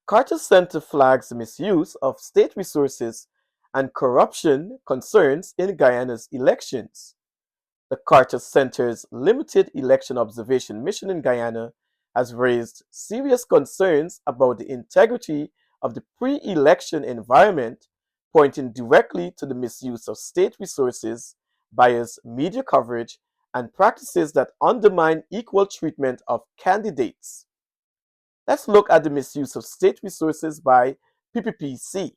Carter Center flags the misuse of state resources and corruption concerns in Guyana's elections. The Carter Center's limited election observation mission in Guyana has raised serious concerns about the integrity of the pre election environment, pointing directly to the misuse of state resources, biased media coverage, and practices that undermine equal treatment of candidates. Let's look at the misuse of state resources by PPPC.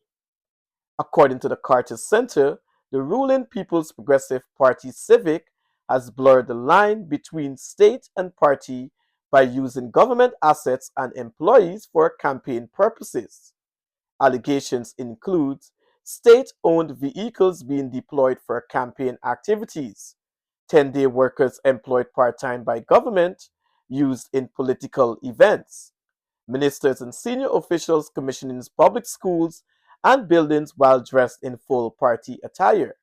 According to the Carter Center, the ruling People's Progressive Party Civic has blurred the line between state and party by using government assets and employees for campaign purposes. Allegations include state-owned vehicles being deployed for campaign activities, 10-day workers employed part-time by government used in political events, ministers and senior officials commissioning public schools and buildings while dressed in full party attire.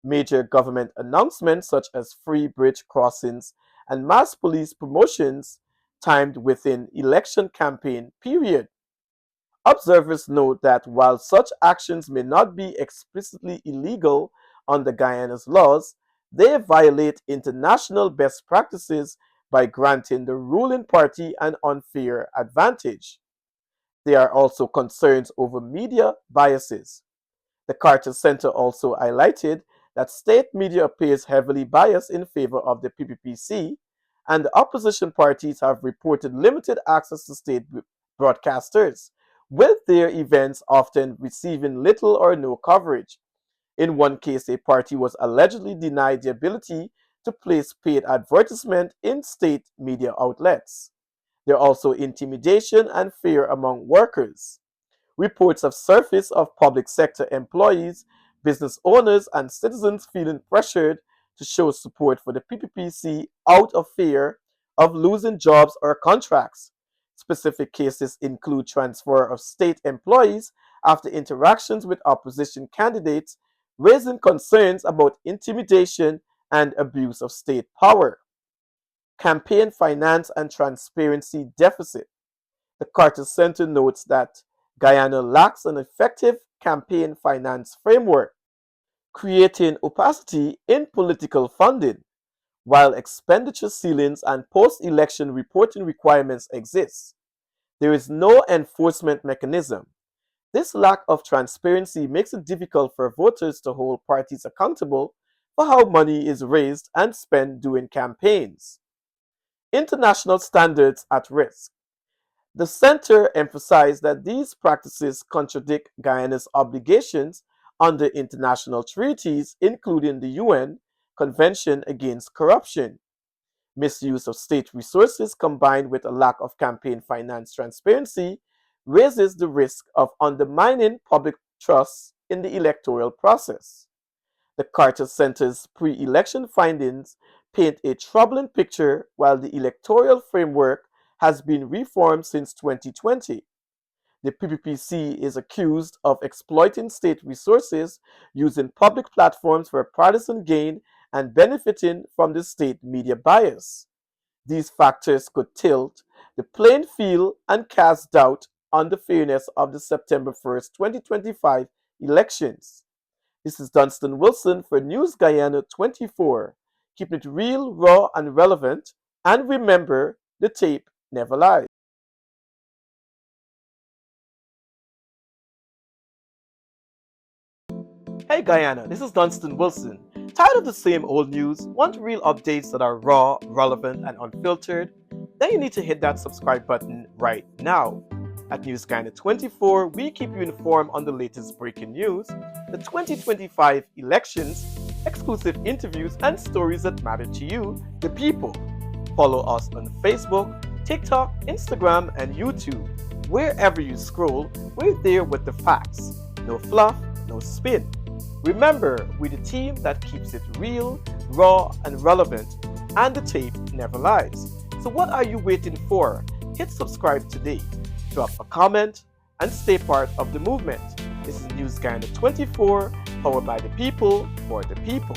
Major government announcements such as free bridge crossings and mass police promotions timed within election campaign period. Observers note that while such actions may not be explicitly illegal under Guyana's laws, they violate international best practices by granting the ruling party an unfair advantage. There are also concerns over media biases. The Carter Center also highlighted that state media appears heavily biased in favor of the PPPC, and the opposition parties have reported limited access to state broadcasters, with their events often receiving little or no coverage. In one case, a party was allegedly denied the ability to place paid advertisement in state media outlets. There are also intimidation and fear among workers. Reports have surfaced of public sector employees, business owners, and citizens feeling pressured to show support for the PPPC out of fear of losing jobs or contracts. Specific cases include transfer of state employees after interactions with opposition candidates, raising concerns about intimidation and abuse of state power. Campaign finance and transparency deficit. The Carter Center notes that Guyana lacks an effective campaign finance framework, creating opacity in political funding. While expenditure ceilings and post-election reporting requirements exist, there is no enforcement mechanism. This lack of transparency makes it difficult for voters to hold parties accountable for how money is raised and spent during campaigns. International standards at risk. The center emphasized that these practices contradict Guyana's obligations under international treaties, including the UN Convention Against Corruption. Misuse of state resources combined with a lack of campaign finance transparency raises the risk of undermining public trust in the electoral process. The Carter Center's pre-election findings paint a troubling picture while the electoral framework has been reformed since 2020. The PPPC is accused of exploiting state resources using public platforms for partisan gain and benefiting from the state media bias. These factors could tilt the playing field and cast doubt on the fairness of the September 1st, 2025 elections. This is Dunstan Wilson for News Guyana 24. Keep it real, raw, and relevant, and remember, the tape never lies. Hey Guyana, this is Dunstan Wilson. Tired of the same old news? Want real updates that are raw, relevant, and unfiltered? Then you need to hit that subscribe button right now. At News Guyana 24, we keep you informed on the latest breaking news, the 2025 elections, exclusive interviews, and stories that matter to you, the people. Follow us on Facebook, TikTok, Instagram, and YouTube. Wherever you scroll, we're there with the facts. No fluff, no spin. Remember, we're the team that keeps it real, raw, and relevant, and the tape never lies. So what are you waiting for? Hit subscribe today, drop a comment, and stay part of the movement. This is News Guyana 24, powered by the people, for the people.